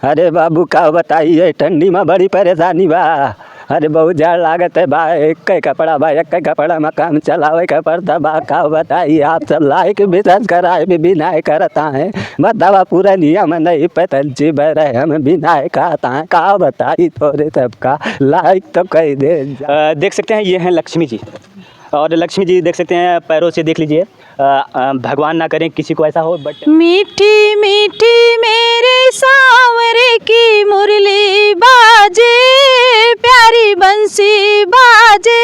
अरे बाबू का बताइए, ठंडी में बड़ी परेशानी बा। अरे बहुत जाड़ लागत है बा। एक कपड़ा बा, एक कपड़ा में काम चलावे के पड़ता बा। का बताइए, आप सब लाइक बिजनेस कराए भी नहीं करता है। बतावा पूरा नियम नहीं पतल जी बह हम भी नहीं खाता है। का बताइए थोड़े सबका लाइक तो कह दे। देख सकते हैं ये हैं लक्ष्मी जी, और लक्ष्मी जी देख सकते हैं पैरों से देख लीजिए। भगवान ना करें किसी को ऐसा हो, बट मीठी मीठी मेरे सांवरे की मुरली बाजे, प्यारी बंसी बाजे,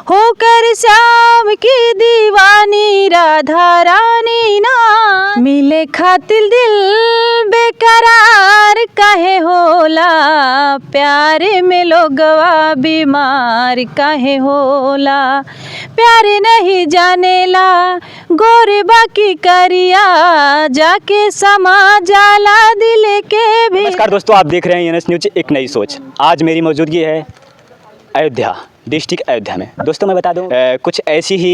होकर श्याम की दीवानी राधा रानी ना। मिले खातिर दिल बेकरार काहे होला, प्यारे में लोगवा बीमार काहे होला। प्यारे नहीं जानेला गोरे बाकी करिया, जाके समा जाला दिल के भी। नमस्कार दोस्तों, आप देख रहे हैं एनएस न्यूज एक नई सोच। आज मेरी मौजूदगी है अयोध्या डिस्ट्रिक्ट अयोध्या में। दोस्तों मैं बता दूं, कुछ ऐसी ही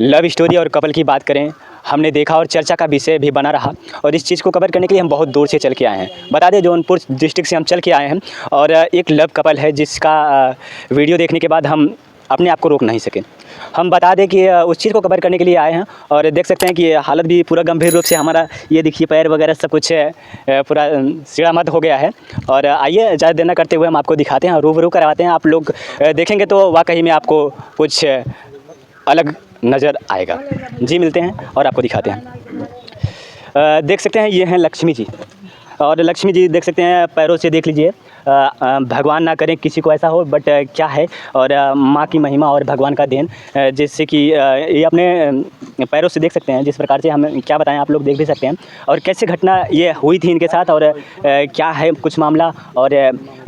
लव स्टोरी और कपल की बात करें हमने देखा और चर्चा का विषय भी बना रहा, और इस चीज़ को कवर करने के लिए हम बहुत दूर से चल के आए हैं। बता दें जौनपुर डिस्ट्रिक्ट से हम चल के आए हैं, और एक लव कपल है जिसका वीडियो देखने के बाद हम अपने आप को रोक नहीं सके। हम बता दें कि उस चीज़ को कवर करने के लिए आए हैं, और देख सकते हैं कि हालत भी पूरा गंभीर रूप से हमारा, ये देखिए पैर वगैरह सब कुछ पूरा सीढ़ा मत हो गया है। और आइए ज़्यादा देर न करते हुए हम आपको दिखाते हैं, रूबरू करवाते हैं। आप लोग देखेंगे तो वाकई में आपको कुछ अलग नज़र आएगा। जी मिलते हैं और आपको दिखाते हैं। देख सकते हैं ये हैं लक्ष्मी जी, और लक्ष्मी जी देख सकते हैं पैरों से देख लीजिए। भगवान ना करें किसी को ऐसा हो, बट क्या है, और माँ की महिमा और भगवान का देन, जिससे कि ये अपने पैरों से देख सकते हैं। जिस प्रकार से हम क्या बताएं, आप लोग देख भी सकते हैं। और कैसे घटना ये हुई थी इनके साथ, और क्या है कुछ मामला, और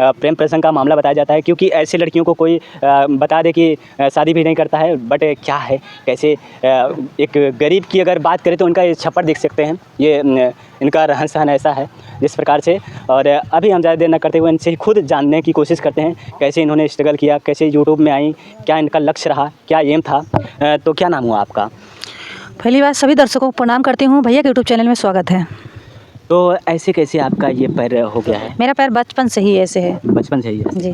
प्रेम प्रसंग का मामला बताया जाता है, क्योंकि ऐसे लड़कियों को कोई बता दे कि शादी भी नहीं करता है। बट क्या है, कैसे एक गरीब की अगर बात करें तो उनका ये छप्पर देख सकते हैं, ये इनका रहन सहन ऐसा है जिस प्रकार से। और अभी हम ज़्यादा देर न करते हुए इनसे खुद जानने की कोशिश करते हैं, कैसे इन्होंने स्ट्रगल किया, कैसे यूट्यूब में आई, क्या इनका लक्ष्य रहा, क्या एम था। तो क्या नाम हुआ आपका? पहली बात सभी दर्शकों को प्रणाम करती हूँ, भैया के यूट्यूब चैनल में स्वागत है। तो ऐसे कैसे आपका ये पैर हो गया है? मेरा पैर बचपन से ही ऐसे है। बचपन से ही है जी।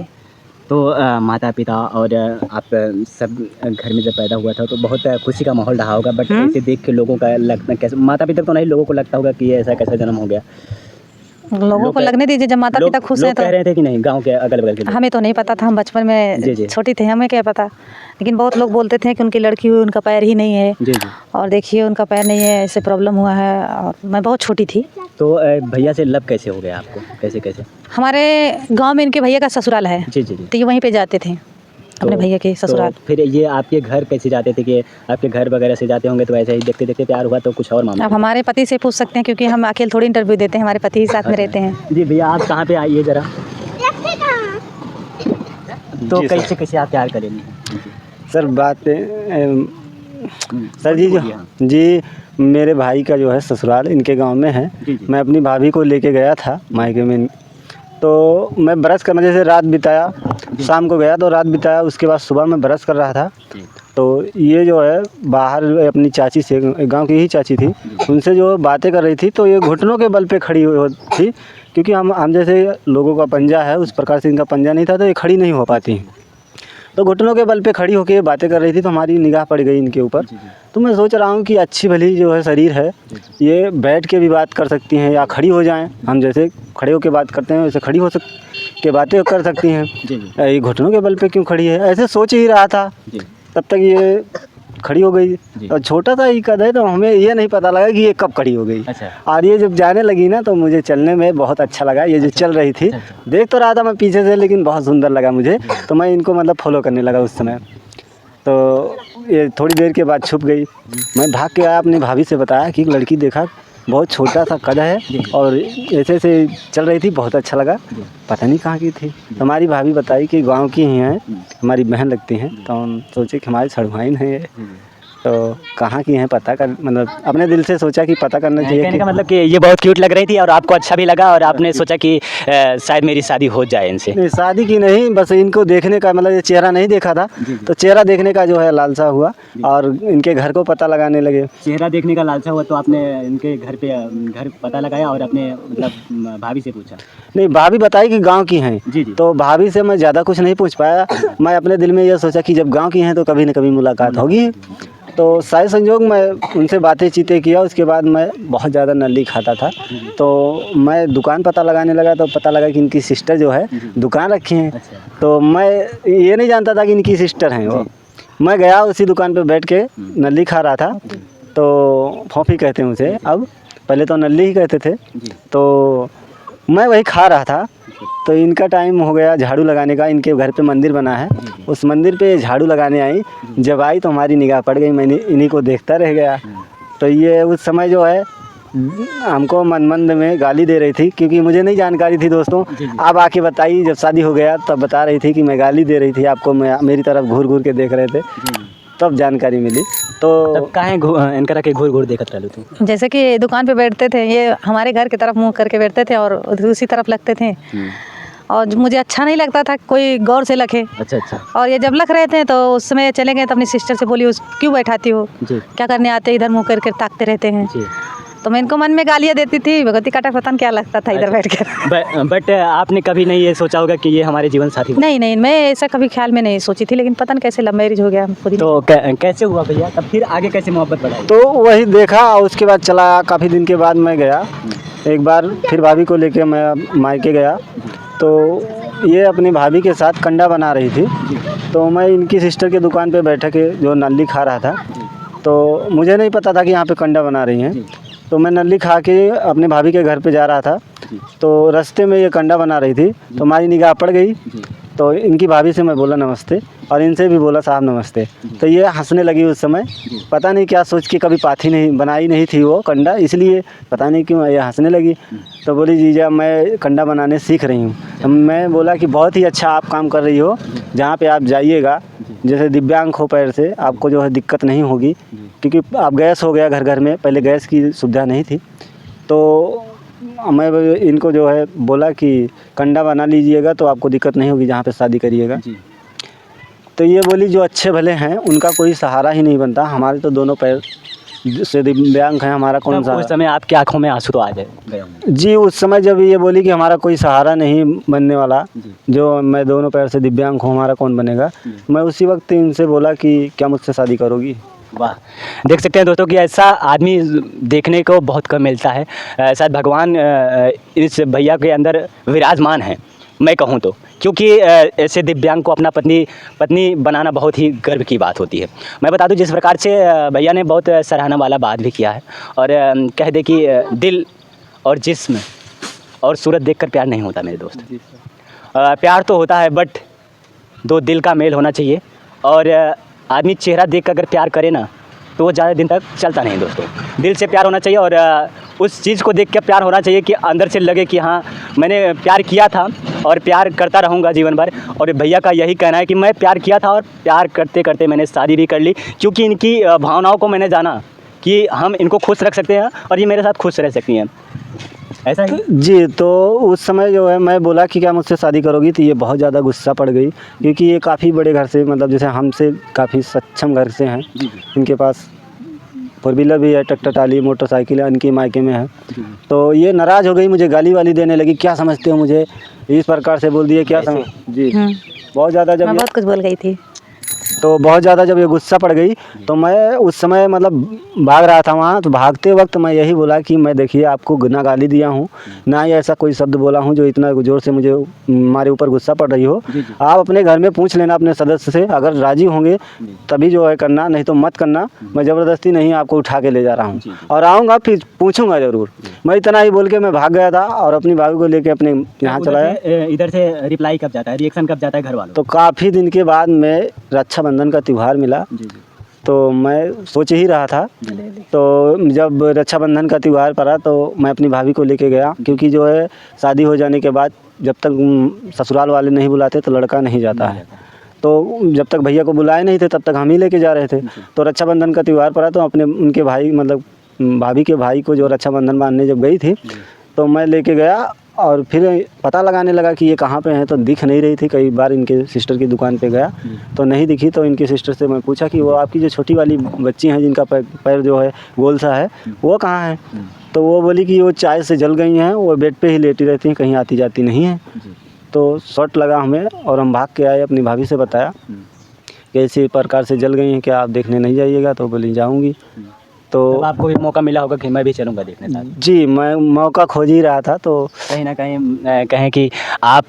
तो माता पिता और आप सब घर में जब पैदा हुआ था तो बहुत खुशी का माहौल रहा होगा, बट ऐसे देख के लोगों का लगता कैसे, माता पिता तो नहीं, लोगों को लगता होगा कि ये ऐसा कैसा जन्म हो गया। लोगों को लगने दीजिए, जब माता पिता खुश हैं तो। कह रहे थे कि नहीं गांव के अगल बगल के? हमें तो नहीं पता था, हम बचपन में छोटी थे, हमें क्या पता। लेकिन बहुत लोग बोलते थे कि उनकी लड़की हुई, उनका पैर ही नहीं है। जी जी। और देखिए उनका पैर नहीं है, ऐसे प्रॉब्लम हुआ है, और मैं बहुत छोटी थी। तो भैया से लव कैसे हो गया आपको, कैसे कैसे? हमारे गाँव में इनके भैया का ससुराल है। जी जी जी। तो ये वहीं पर जाते थे अपने भैया के ससुराल। तो फिर ये आपके घर कैसे जाते थे, कि आपके घर वगैरह से जाते होंगे, तो ऐसे ही देखते देखते प्यार हुआ तो कुछ और मामला? अब हमारे पति से पूछ सकते हैं, क्योंकि हम अकेले थोड़ी इंटरव्यू देते हैं, हमारे पति ही साथ में रहते हैं। जी भैया, आप कहाँ पे आइए ज़रा। तो कैसे कैसे आप प्यार करेंगे? सर बात सर जी मेरे भाई का जो है ससुराल इनके गांव में है। मैं अपनी भाभी को लेके गया था मायके में, तो मैं ब्रश करने जैसे रात बिताया, शाम को गया तो रात बिताया, उसके बाद सुबह मैं ब्रश कर रहा था। तो ये जो है बाहर अपनी चाची से, गांव की ही चाची थी, उनसे जो बातें कर रही थी, तो ये घुटनों के बल पे खड़ी हुई थी, क्योंकि हम जैसे लोगों का पंजा है उस प्रकार से इनका पंजा नहीं था, तो ये खड़ी नहीं हो पाती। तो घुटनों के बल पे खड़ी होकर बातें कर रही थी, तो हमारी निगाह पड़ गई इनके ऊपर। तो मैं सोच रहा हूँ कि अच्छी भली जो है शरीर है, ये बैठ के भी बात कर सकती हैं या खड़ी हो जाएं। हम जैसे खड़े होकर बात करते हैं वैसे खड़ी हो के बातें कर सकती हैं। ये घुटनों के बल पे क्यों खड़ी है, ऐसे सोच ही रहा था। तब तक ये खड़ी हो गई, और छोटा सा ही कद है, तो हमें ये नहीं पता लगा कि ये कब खड़ी हो गई। अच्छा। और ये जब जाने लगी ना, तो मुझे चलने में बहुत अच्छा लगा। ये जो चल रही थी, देख तो रहा था मैं पीछे से, लेकिन बहुत सुंदर लगा मुझे, तो मैं इनको मतलब फॉलो करने लगा उस समय। तो ये थोड़ी देर के बाद छुप गई। मैं भाग के आया, अपनी भाभी से बताया कि लड़की देखा, बहुत छोटा सा कद है, और ऐसे ऐसे चल रही थी, बहुत अच्छा लगा। पता नहीं कहाँ की थी। हमारी भाभी बताई कि गांव की ही हैं, हमारी बहन लगती हैं। तो हम सोचे कि हमारी सड़वाइन है ये। तो कहाँ की हैं पता कर, मतलब अपने दिल से सोचा कि पता करना चाहिए कहने कि का मतलब कि ये बहुत क्यूट लग रही थी और आपको अच्छा भी लगा और आपने सोचा कि शायद मेरी शादी हो जाए इनसे। नहीं शादी की नहीं, बस इनको देखने का, मतलब ये चेहरा नहीं देखा था तो चेहरा देखने का जो है लालसा हुआ और इनके घर को पता लगाने लगे। चेहरा देखने का लालसा हुआ तो आपने इनके घर पे घर पता लगाया और अपने मतलब भाभी से पूछा? नहीं, भाभी बताई कि गांव की हैं। जी, जी। तो भाभी से मैं ज़्यादा कुछ नहीं पूछ पाया। मैं अपने दिल में ये सोचा कि जब गांव की हैं तो कभी न कभी मुलाकात होगी। तो शायद संजोग मैं उनसे बातें चीतें किया। उसके बाद मैं बहुत ज़्यादा नल्ली खाता था तो मैं दुकान पता लगाने लगा तो पता लगा कि इनकी सिस्टर जो है दुकान रखी हैं। अच्छा। तो मैं ये नहीं जानता था कि इनकी सिस्टर हैं वो। मैं गया उसी दुकान पे बैठ के नल्ली खा रहा था। तो फॉफी कहते हैं उसे, अब पहले तो नल्ली ही कहते थे। तो मैं वही खा रहा था तो इनका टाइम हो गया झाड़ू लगाने का। इनके घर पे मंदिर बना है, उस मंदिर पे झाड़ू लगाने आई। जब आई तो हमारी निगाह पड़ गई, मैंने इन्हीं को देखता रह गया। तो ये उस समय जो है हमको मन में गाली दे रही थी, क्योंकि मुझे नहीं जानकारी थी दोस्तों। आप आके बताइए, जब शादी हो गया तब बता रही थी कि मैं गाली दे रही थी आपको, मैं मेरी तरफ घूर घूर के देख रहे थे, तब जानकारी मिली। तो तब काहे इनकरा के घूर घूर देखत रहलू तू? जैसे कि दुकान पे बैठते थे, ये हमारे घर की तरफ मुंह करके बैठते थे और दूसरी तरफ लगते थे और मुझे अच्छा नहीं लगता था कोई गौर से लखे। अच्छा अच्छा। और ये जब लग रहे थे तो उस समय चले गए तो अपनी सिस्टर से बोली, उस क्यों बैठाती हो, जी क्या करने आते, इधर मुंह करके ताकते रहते हैं। जी। तो मैं इनको मन में गालियाँ देती थी, भगवती काटा पता नहीं क्या लगता था इधर बैठ कर। बट आपने कभी नहीं ये सोचा होगा कि ये हमारे जीवन साथी? नहीं नहीं, मैं ऐसा कभी ख्याल में नहीं सोची थी, लेकिन पता नहीं कैसे लव मैरिज हो गया खुद ही। तो कैसे हुआ भैया, तब फिर आगे कैसे मोहब्बत बढ़ाई? तो वही देखा और उसके बाद चला। काफ़ी दिन के बाद मैं गया एक बार, फिर भाभी को लेके मैं मायके गया। तो ये अपनी भाभी के साथ कंडा बना रही थी। तो मैं इनकी सिस्टर के दुकान पे बैठ के जो नल्ली खा रहा था, तो मुझे नहीं पता था कि यहाँ पे कंडा बना रही हैं। तो मैं नल्ली खा के अपने भाभी के घर पे जा रहा था, तो रास्ते में ये कंडा बना रही थी तो हमारी निगाह पड़ गई। तो इनकी भाभी से मैं बोला नमस्ते और इनसे भी बोला साहब नमस्ते। तो ये हंसने लगी उस समय, पता नहीं क्या सोच के, कभी पाथी नहीं बनाई नहीं थी वो कंडा, इसलिए पता नहीं क्यों ये हंसने लगी। तो बोली जीजा मैं कंडा बनाने सीख रही हूँ। तो मैं बोला कि बहुत ही अच्छा आप काम कर रही हो, जहाँ पे आप जाइएगा, जैसे दिव्यांग हो पैर से, आपको जो है दिक्कत नहीं होगी, क्योंकि अब गैस हो गया घर घर में, पहले गैस की सुविधा नहीं थी। तो मैं इनको जो है बोला कि कंडा बना लीजिएगा तो आपको दिक्कत नहीं होगी जहाँ पे शादी करिएगा। तो ये बोली जो अच्छे भले हैं उनका कोई सहारा ही नहीं बनता, हमारे तो दोनों पैर से दिव्यांग हैं, हमारा कौन सा। उस समय आपकी आंखों में आंसू तो आ गए? जी, उस समय जब ये बोली कि हमारा कोई सहारा नहीं बनने वाला, जो मैं दोनों पैर से दिव्यांग हूँ, हमारा कौन बनेगा, मैं उसी वक्त इनसे बोला कि क्या मुझसे शादी करोगी। वाह, देख सकते हैं दोस्तों कि ऐसा आदमी देखने को बहुत कम मिलता है। शायद भगवान इस भैया के अंदर विराजमान है, मैं कहूँ तो, क्योंकि ऐसे दिव्यांग को अपना पत्नी बनाना बहुत ही गर्व की बात होती है। मैं बता दूं जिस प्रकार से भैया ने बहुत सराहना वाला बात भी किया है और कह दे कि दिल और जिस्म और सूरत देखकर प्यार नहीं होता मेरे दोस्त। प्यार तो होता है बट दो दिल का मेल होना चाहिए और आदमी चेहरा देख कर अगर प्यार करे ना तो वो ज़्यादा दिन तक चलता नहीं दोस्तों। दिल से प्यार होना चाहिए और उस चीज़ को देख के प्यार होना चाहिए कि अंदर से लगे कि हाँ मैंने प्यार किया था और प्यार करता रहूँगा जीवन भर। और भैया का यही कहना है कि मैं प्यार किया था और प्यार करते करते मैंने शादी भी कर ली, क्योंकि इनकी भावनाओं को मैंने जाना कि हम इनको खुश रख सकते हैं और ये मेरे साथ खुश रह सकती हैं। ऐसा ही जी। तो उस समय जो है मैं बोला कि क्या मुझसे शादी करोगी, तो ये बहुत ज़्यादा गुस्सा पड़ गई, क्योंकि ये काफ़ी बड़े घर से, मतलब जैसे हमसे काफ़ी सक्षम घर से हैं। इनके पास 4 व्हीलर भी है, ट्रैक्टर ट्राली मोटरसाइकिल है, इनकी मायके में है। तो ये नाराज़ हो गई, मुझे गाली वाली देने लगी, क्या समझते हो मुझे, इस प्रकार से बोल दिए क्या समझ। जी, बहुत ज़्यादा जब मैं बहुत कुछ बोल गई थी। तो बहुत ज़्यादा जब ये गुस्सा पड़ गई तो मैं उस समय मतलब भाग रहा था वहाँ। तो भागते वक्त मैं यही बोला कि मैं देखिए आपको ना गाली दिया हूँ, ना ही ऐसा कोई शब्द बोला हूँ जो इतना ज़ोर से मुझे हमारे ऊपर गुस्सा पड़ रही हो। आप अपने घर में पूछ लेना अपने सदस्य से, अगर राज़ी होंगे तभी जो है करना, नहीं तो मत करना। मैं ज़बरदस्ती नहीं आपको उठा के ले जा रहा हूँ और आऊँगा फिर पूछूँगा ज़रूर। मैं इतना ही बोल के मैं भाग गया था और अपनी भाभी को लेके अपने यहाँ चलाया। इधर से रिप्लाई कब जाता है, रिएक्शन कब जाता है घर वालों? तो काफ़ी दिन के बाद में रक्षाबंधन का त्यौहार मिला। तो मैं सोच ही रहा था, तो जब रक्षाबंधन का त्यौहार पड़ा तो मैं अपनी भाभी को लेके गया, क्योंकि जो है शादी हो जाने के बाद जब तक ससुराल वाले नहीं बुलाते तो लड़का नहीं जाता है। तो जब तक भैया को बुलाए नहीं थे तब तक हम ही लेके जा रहे थे। तो रक्षाबंधन का त्यौहार पड़ा तो अपने उनके भाई मतलब भाभी के भाई को जो रक्षाबंधन बांधने जब गई थी तो मैं लेके गया और फिर पता लगाने लगा कि ये कहाँ पे हैं, तो दिख नहीं रही थी। कई बार इनके सिस्टर की दुकान पे गया तो नहीं दिखी, तो इनकी सिस्टर से मैं पूछा कि वो आपकी जो छोटी वाली बच्ची हैं जिनका पैर जो है गोल सा है वो कहाँ है। तो वो बोली कि वो चाय से जल गई हैं, वो बेड पे ही लेटी रहती हैं, कहीं आती जाती नहीं है। तो शॉट लगा हमें और हम भाग के आए, अपनी भाभी से बताया कि इसी प्रकार से जल गई हैं, क्या आप देखने नहीं जाइएगा। तो बोली जाऊँगी। तो आपको भी मौका मिला होगा कि मैं भी चलूँगा देखने साथ। जी, मैं मौका खोज ही रहा था। तो कहीं ना कहीं कहें कि आप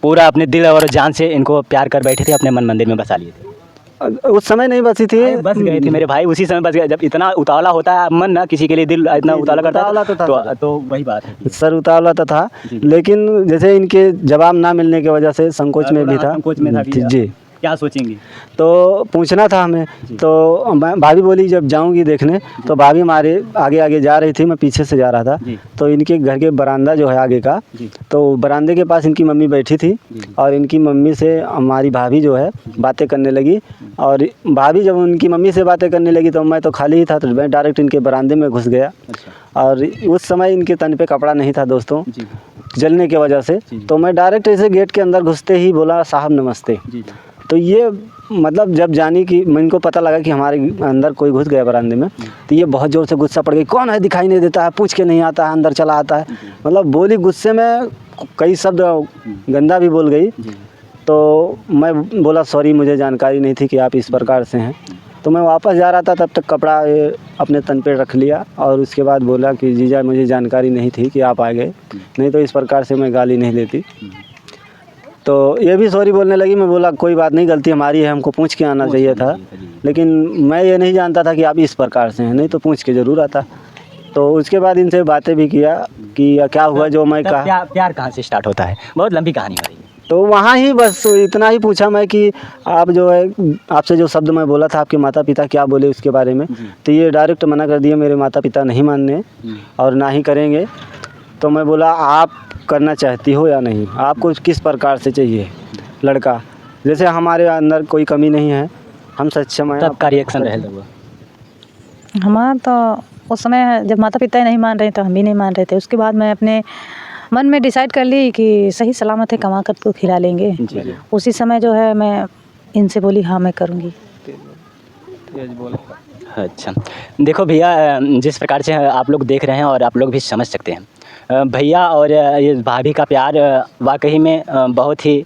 पूरा अपने दिल और जान से इनको प्यार कर बैठे थे, अपने मन मंदिर में बसा लिए थे। उस समय नहीं बसी थी, बस गए थे मेरे भाई, उसी समय बस गए। जब इतना उतावला होता है मन ना, किसी के लिए दिल इतना उतावला करता उतावला तो था है तो वही बात है। सर उतावला तो था, लेकिन जैसे इनके जवाब ना मिलने की वजह से संकोच में भी था। संकोच में था कि जी, क्या सोचेंगी। तो पूछना था हमें। तो भाभी बोली जब जाऊंगी देखने, तो भाभी हमारे आगे आगे जा रही थी, मैं पीछे से जा रहा था। तो इनके घर के बरामदा जो है आगे का, तो बरामदे के पास इनकी मम्मी बैठी थी और इनकी मम्मी से हमारी भाभी जो है बातें करने लगी। और भाभी जब उनकी मम्मी से बातें करने लगी तो मैं तो खाली ही था, तो मैं डायरेक्ट इनके बरामदे में घुस गया। और उस समय इनके तन पे कपड़ा नहीं था दोस्तों, जलने की वजह से। तो मैं डायरेक्ट ऐसे गेट के अंदर घुसते ही बोला साहब नमस्ते। तो ये मतलब जब जानी कि मैं इनको पता लगा कि हमारे अंदर कोई घुस गया बरामदे में, तो ये बहुत ज़ोर से गुस्सा पड़ गई, कौन है दिखाई नहीं देता है, पूछ के नहीं आता है, अंदर चला आता है। मतलब बोली गुस्से में, कई शब्द गंदा भी बोल गई। तो मैं बोला सॉरी, मुझे जानकारी नहीं थी कि आप इस प्रकार से हैं। तो मैं वापस जा रहा था, तब तक कपड़ा अपने तन पे रख लिया और उसके बाद बोला कि जीजा मुझे जानकारी नहीं थी कि आप आ गए, नहीं तो इस प्रकार से मैं गाली नहीं देती। तो ये भी सॉरी बोलने लगी। मैं बोला कोई बात नहीं, गलती हमारी है, हमको पूछ के आना चाहिए था, लेकिन मैं ये नहीं जानता था कि आप इस प्रकार से हैं, नहीं तो पूछ के ज़रूर आता। तो उसके बाद इनसे बातें भी किया कि क्या हुआ जो मैं कहा। प्यार कहाँ से स्टार्ट होता है, बहुत लंबी कहानी हो रही है। तो वहाँ ही बस इतना ही पूछा मैं कि आप जो है, आपसे जो शब्द मैं बोला था आपके माता पिता क्या बोले उसके बारे में, तो ये डायरेक्ट मना कर दिया, मेरे माता पिता नहीं मानने और ना ही करेंगे। तो मैं बोला आप करना चाहती हो या नहीं, आपको किस प्रकार से चाहिए लड़का, जैसे हमारे अंदर कोई कमी नहीं है, हम सक्षम हैं। तब का रिएक्शन रहेगा हमारा तो उस समय जब माता पिता ही नहीं मान रहे तो हम भी नहीं मान रहे थे। उसके बाद मैं अपने मन में डिसाइड कर ली कि सही सलामत है, कमा कर तो खिला लेंगे। उसी समय जो है मैं इनसे बोली हाँ मैं करूँगी। अच्छा देखो भैया, जिस प्रकार से आप लोग देख रहे हैं और आप लोग भी समझ सकते हैं, भैया और ये भाभी का प्यार वाकई में बहुत ही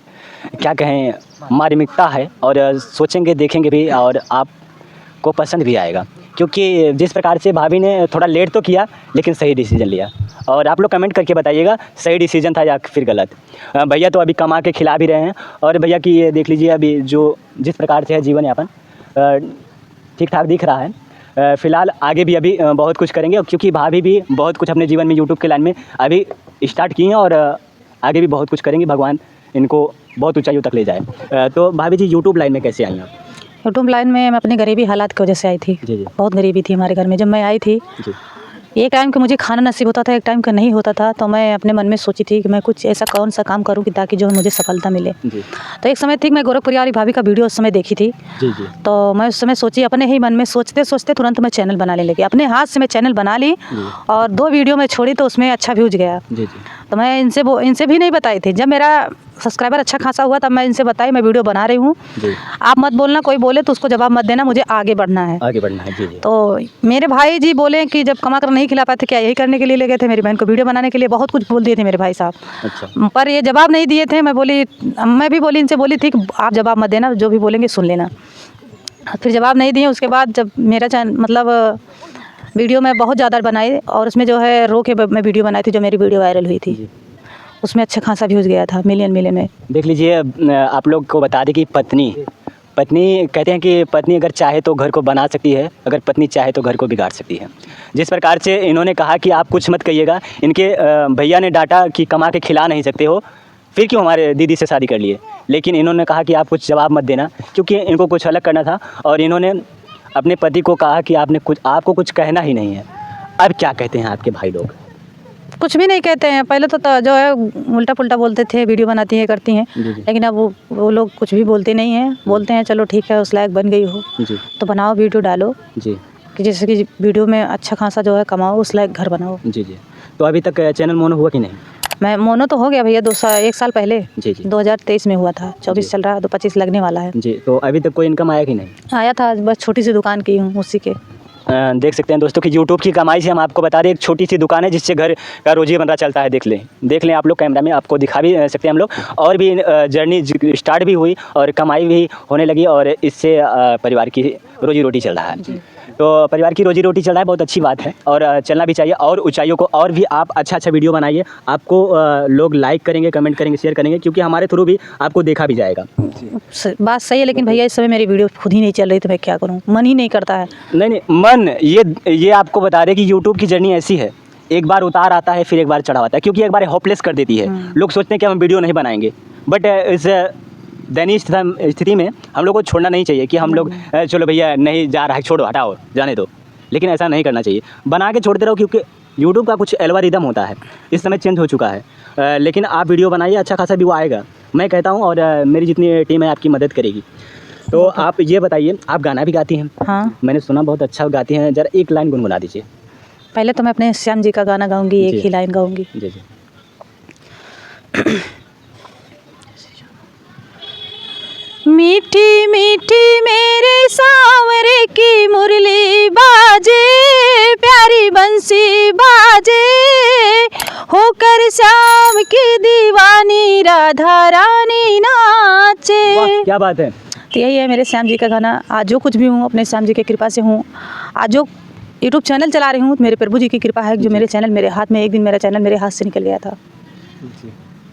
क्या कहें मार्मिकता है, और सोचेंगे देखेंगे भी और आपको पसंद भी आएगा। क्योंकि जिस प्रकार से भाभी ने थोड़ा लेट तो किया लेकिन सही डिसीजन लिया, और आप लोग कमेंट करके बताइएगा सही डिसीजन था या फिर गलत। भैया तो अभी कमा के खिला भी रहे हैं, और भैया की ये देख लीजिए अभी जो जिस प्रकार से है जीवन यापन ठीक ठाक दिख रहा है। फ़िलहाल आगे भी अभी बहुत कुछ करेंगे, क्योंकि भाभी भी बहुत कुछ अपने जीवन में यूट्यूब के लाइन में अभी स्टार्ट की हैं, और आगे भी बहुत कुछ करेंगी। भगवान इनको बहुत ऊंचाइयों तक ले जाए। तो भाभी जी यूट्यूब लाइन में कैसे आई आप? यूट्यूब लाइन में मैं अपनी गरीबी हालात की वजह से आई थी। जी। बहुत गरीबी थी हमारे घर में जब मैं आई थी। जी। एक टाइम का मुझे खाना नसीब होता था, एक टाइम का नहीं होता था। तो मैं अपने मन में सोची थी कि मैं कुछ ऐसा कौन सा काम करूं कि ताकि जो मुझे सफलता मिले। जी। तो एक समय थी मैं गोरखपुरी वाली भाभी का वीडियो उस समय देखी थी। जी जी। तो मैं उस समय सोची, अपने ही मन में सोचते सोचते तुरंत मैं चैनल बनाने लगी। अपने हाथ से मैं चैनल बना ली और 2 वीडियो मैं छोड़ी तो उसमें अच्छा व्यूज गया। जी। तो मैं इनसे भी नहीं बताई थी। जब मेरा सब्सक्राइबर अच्छा खासा हुआ तब मैं इनसे बताई मैं वीडियो बना रही हूँ, आप मत बोलना, कोई बोले तो उसको जवाब मत देना, मुझे आगे बढ़ना है। आगे बढ़ना है। जी जी। तो मेरे भाई जी बोले कि जब कमा कर नहीं खिला पाते क्या यही करने के लिए ले गए थे? मेरी बहन को वीडियो बनाने के लिए बहुत कुछ बोल दिए थे मेरे भाई साहब। अच्छा। पर ये जवाब नहीं दिए थे। मैं भी बोली, इनसे बोली थी कि आप जवाब मत देना, जो भी बोलेंगे सुन लेना। फिर जवाब नहीं दिए। उसके बाद जब मेरा मतलब वीडियो मैं बहुत ज़्यादा बनाई, और उसमें जो है रो के मैं वीडियो बनाई थी, जो मेरी वीडियो वायरल हुई थी, उसमें अच्छा खासा व्यूज़ गया था, मिलियन में। देख लीजिए, आप लोग को बता दें कि पत्नी कहते हैं कि पत्नी अगर चाहे तो घर को बना सकती है, अगर पत्नी चाहे तो घर को बिगाड़ सकती है। जिस प्रकार से इन्होंने कहा कि आप कुछ मत कहिएगा, इनके भैया ने डांटा कि कमा के खिला नहीं सकते हो, फिर क्यों हमारे दीदी से शादी कर लिए। लेकिन इन्होंने कहा कि आप कुछ जवाब मत देना, क्योंकि इनको कुछ अलग करना था, और इन्होंने अपने पति को कहा कि आपको कुछ कहना ही नहीं है। अब क्या कहते हैं आपके भाई लोग? कुछ भी नहीं कहते हैं। पहले तो जो है उल्टा पुल्टा बोलते थे, वीडियो बनाती है करती हैं, जी, जी। लेकिन अब वो लोग कुछ भी बोलते नहीं हैं। बोलते हैं चलो ठीक है, उस लायक बन गई हो जी तो बनाओ, वीडियो डालो जी कि जैसे कि वीडियो में अच्छा खासा जो है कमाओ, उस लायक घर बनाओ। जी जी। तो अभी तक चैनल मोनो हुआ कि नहीं? मैं मोनो तो हो गया भैया, 1 साल पहले, जी जी 2023 में हुआ था। 24 जी। चल रहा है तो 25 लगने वाला है। जी। तो अभी तक कोई इनकम आया कि नहीं? आया था, बस छोटी सी दुकान की हूँ उसी के। देख सकते हैं दोस्तों कि यूट्यूब की कमाई से हम आपको बता रहे हैं, एक छोटी सी दुकान है जिससे घर का रोजी बन रहा चलता है। देख लें आप लोग, कैमरा में आपको दिखा भी सकते हैं हम लोग। और भी जर्नी स्टार्ट भी हुई और कमाई भी होने लगी और इससे परिवार की रोजी रोटी चल रहा है। तो परिवार की रोजी रोटी चल रहा है, बहुत अच्छी बात है और चलना भी चाहिए। और ऊंचाइयों को और भी आप अच्छा बनाइए बनाइए, आपको लोग लाइक करेंगे, कमेंट करेंगे, शेयर करेंगे, क्योंकि हमारे थ्रू भी आपको देखा भी जाएगा। बात सही है, लेकिन भैया इस समय मेरी वीडियो खुद ही नहीं चल रही तो मैं क्या करूँ, मन ही नहीं करता है। नहीं मन, ये आपको बता रहे कि यूट्यूब की जर्नी ऐसी है, एक बार उतार आता है फिर एक बार चढ़ाव आता है, क्योंकि एक बार होपलेस कर देती है। लोग सोचते हैं कि हम वीडियो नहीं बनाएंगे, बट इस दैनिक स्थिति में हम लोग को छोड़ना नहीं चाहिए कि हम लोग चलो भैया नहीं जा रहा है, छोड़ो, हटाओ, जाने दो। लेकिन ऐसा नहीं करना चाहिए, बना के छोड़ते रहो, क्योंकि यूट्यूब का कुछ एल्गोरिदम होता है, इस समय चेंज हो चुका है। लेकिन आप वीडियो बनाइए, अच्छा खासा व्यू आएगा, मैं कहता हूँ, और मेरी जितनी टीम है आपकी मदद करेगी। तो आप ये बताइए, आप गाना भी गाती हैं? हाँ, मैंने सुना बहुत अच्छा गाती हैं, जरा एक लाइन गुनगुना दीजिए। पहले तो मैं अपने श्याम जी का गाना गाऊंगी, जी। एक ही लाइन गाऊंगी। जी जी। मीठी मीठी मेरे सांवरे की मुरली बाजे, प्यारी बंसी बाजे, होकर श्याम की दीवानी राधा रानी नाचे। वाह, क्या बात है। तो यही है मेरे श्याम जी का गाना। आज जो कुछ भी हूँ अपने श्याम जी की कृपा से हूँ। आज जो यूट्यूब चैनल चला रही हूँ मेरे प्रभु जी की कृपा है, जो मेरे चैनल मेरे हाथ में, एक दिन मेरा चैनल मेरे हाथ से निकल गया था।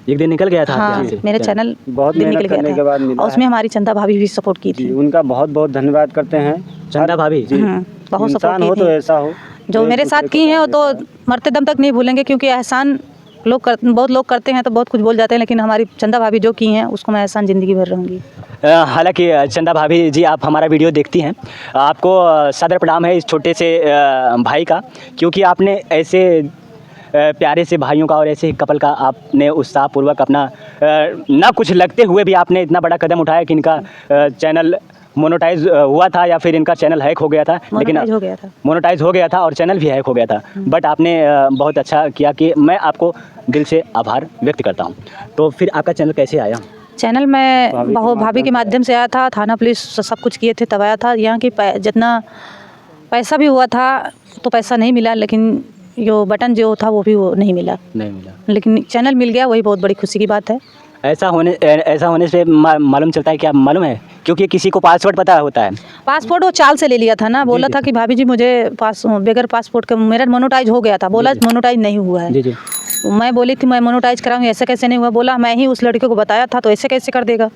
एक दिन निकल गया था आपके हाँ, हाथ से? मेरा चैनल बहुत दिन मेहनत निकल करने गया के था बाद मिला और उसमें है। हमारी चंदा भाभी भी सपोर्ट की जी, थी। उनका बहुत बहुत धन्यवाद करते हैं। चंदा भाभी जी। बहुत इंसान सपोर्ट हो की तो थी। ऐसा हो, जो मेरे साथ की हैं वो तो मरते दम तक नहीं भूलेंगे, क्योंकि एहसान बहुत लोग करते हैं तो बहुत कुछ बोल जाते हैं, लेकिन हमारी चंदा भाभी जो की हैं उसको मैं एहसान ज़िंदगी भर रहूँगी। हालांकि चंदा भाभी जी, आप हमारा वीडियो देखती हैं, आपको सदर प्रणाम है इस छोटे से भाई का, क्योंकि आपने ऐसे प्यारे से भाइयों का और ऐसे कपल का आपने उत्साहपूर्वक अपना ना कुछ लगते हुए भी आपने इतना बड़ा कदम उठाया कि इनका चैनल मोनेटाइज हुआ था या फिर इनका चैनल हैक हो गया था। लेकिन मोनेटाइज हो गया था। मोनेटाइज हो गया था और चैनल भी हैक हो गया था, बट आपने बहुत अच्छा किया, कि मैं आपको दिल से आभार व्यक्त करता हूँ। तो फिर आपका चैनल कैसे आया? चैनल में भाभी के माध्यम से आया था, थाना पुलिस सब कुछ किए थे तब आया था। यहाँ की जितना पैसा भी हुआ था तो पैसा नहीं मिला, लेकिन जो बटन जो था वो भी वो नहीं मिला, लेकिन चैनल मिल गया, वही बहुत बड़ी खुशी की बात है। ऐसा होने से मालूम चलता है, क्या मालूम है? क्योंकि किसी को पासवर्ड पता होता है। पासपोर्ट वो चाल से ले लिया था ना, बोला जी, था कि भाभी जी मुझे बगैर पासपोर्ट के मेरा मोनेटाइज हो गया था, बोला मोनेटाइज नहीं हुआ है। जी जी। मैं बोली थी मैं मोनेटाइज कराऊंगी, ऐसे कैसे नहीं हुआ, बोला मैं ही उस लड़के को बताया था तो ऐसे कैसे कर देगा।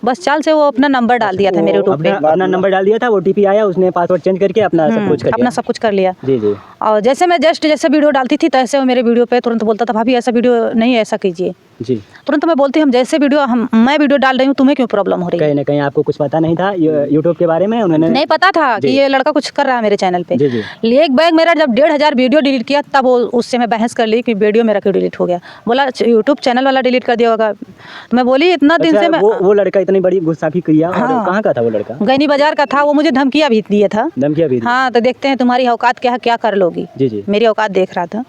बस चाल से वो अपना नंबर डाल दिया था मेरे यूट्यूब पे, अपना नंबर डाल दिया था, OTP आया, उसने पासवर्ड चेंज करके अपना सब कुछ कर अपना सब कुछ कर लिया। जी जी। और जैसे मैं जैसे वीडियो डालती थी तैसे वो मेरे वीडियो पे तुरंत बोलता था, भाभी ऐसा वीडियो नहीं, ऐसा कीजिए। जी। तुरंत मैं बोलती, हम जैसे मैं वीडियो डाल रही हूँ, तुम्हें क्यों प्रॉब्लम हो रही है? कहीं ना कहीं आपको कुछ पता नहीं था यूट्यूब के बारे में? उन्होंने नहीं पता था कि ये लड़का कुछ कर रहा है मेरे चैनल पे। जी जी। एक बैग मेरा जब 1500 वीडियो डिलीट किया, तब उससे मैं बहस कर ली कि वीडियो मेरा क्यों डिलीट हो गया। बोला यूट्यूब चैनल वाला डिलीट कर दिया होगा। तो मैं बोली इतना दिन से मैं वो लड़का इतनी बड़ी गुस्ताखी किया, और हाँ। कहाँ का था वो लड़का? गैनी बाजार का था, वो मुझे धमकियाँ भी दिया था। धमकियाँ भी दी? हाँ, तो देखते हैं तुम्हारी औकात क्या है, क्या कर लोगी। जी जी। मेरी औकात देख रहा था,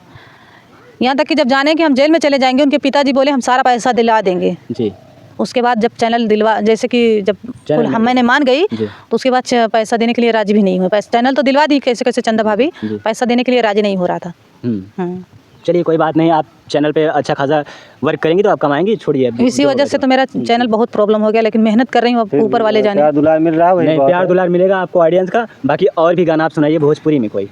यहाँ तक कि जब जाने कि हम जेल में चले जाएंगे, उनके पिताजी बोले हम सारा पैसा दिला देंगे। जी। उसके बाद जब चैनल दिलवा, जैसे कि जब मैंने मान गई जी। तो उसके बाद पैसा देने के लिए राजी भी नहीं हुए। चैनल तो दिलवा दी कैसे कैसे चंदा भाभी, जी। पैसा देने के लिए राजी नहीं हो रहा था। चलिए कोई बात नहीं, आप चैनल पे अच्छा खासा वर्क करेंगी तो आप कमाएंगी, छोड़िए। इसी वजह से तो मेरा चैनल बहुत प्रॉब्लम हो गया, लेकिन मेहनत कर रही हूँ, अब ऊपर वाले जाने। प्यार दुलार मिल रहा है, वही नहीं, बहुत प्यार है। दुलार मिलेगा आपको ऑडियंस का। बाकी और भी गाना आप सुनाइए भोजपुरी में कोई।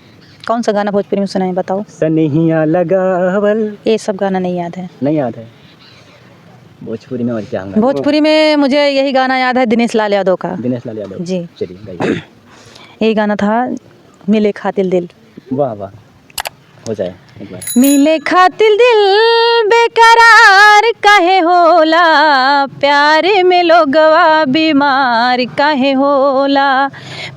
कौन सा गाना भोजपुरी में सुनाए बताओ? सनहिया लगावल, ये सब गाना नहीं याद है। नहीं याद है? भोजपुरी में और क्या होगा? भोजपुरी में मुझे यही गाना याद है, दिनेश लाल यादव का। दिनेश लाल यादव जी। चलिए गाइए। यही गाना था, मिले खातिल दिल। वाह वाह, हो जाए एक बार। मिले खातिल दिल बेकरार काहे होला, प्यार में लोगवा बीमार काहे होला,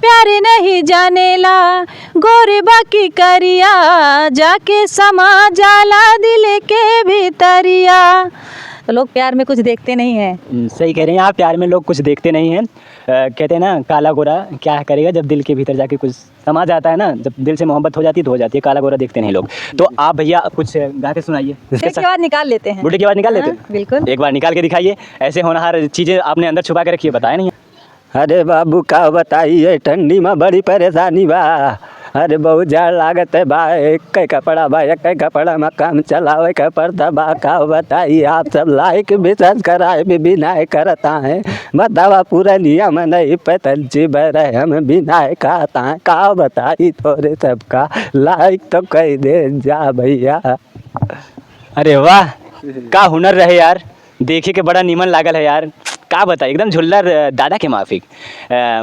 प्यार नहीं जानेला गोरे बाकी करिया, जाके समा जाला दिल के भीतरिया। तो लोग प्यार में कुछ देखते नहीं हैं। सही कह रहे हैं आप, प्यार में लोग कुछ देखते नहीं हैं। कहते हैं ना काला गोरा क्या करेगा जब दिल के भीतर जाके कुछ समा जाता है ना, जब दिल से मोहब्बत हो जाती है तो हो जाती है, काला गोरा देखते नहीं लोग। तो आप भैया कुछ गा के सुनाइए। बुढ़े की आवाज़ निकाल लेते हैं। बुढ़े की आवाज़ निकाल लेते हाँ, हैं? बिल्कुल। एक बार निकाल के दिखाइए। ऐसे होनहार चीज़ें आपने अंदर छुपा के रखी है, बताया नहीं। अरे बाबू का बताइए ठंडी में बड़ी परेशानी बा, अरे बहुत जाड़ लागत है बा, एक कपड़ा बा एक कपड़ा में काम चलावे के पड़ता बा, का बताइए आप सब लाइक भी सब्सक्राइब भी नहीं करता है, बतावा पूरा नियम नहीं पतल चिबर हम भी नहीं खाता है, का बताई थोड़े सबका लाइक तो कह दे जा भैया। अरे वाह, का हुनर रहे यार, देखे के बड़ा नीमन लागल है यार, का बताइए एकदम झुल्लर दादा के माफिक।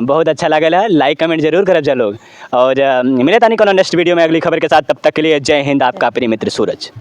बहुत अच्छा लागल है, लाइक कमेंट जरूर करब जा लोग। और मिले तानी कोनो नेक्स्ट वीडियो में अगली खबर के साथ, तब तक के लिए जय हिंद, आपका प्रिय मित्र सूरज।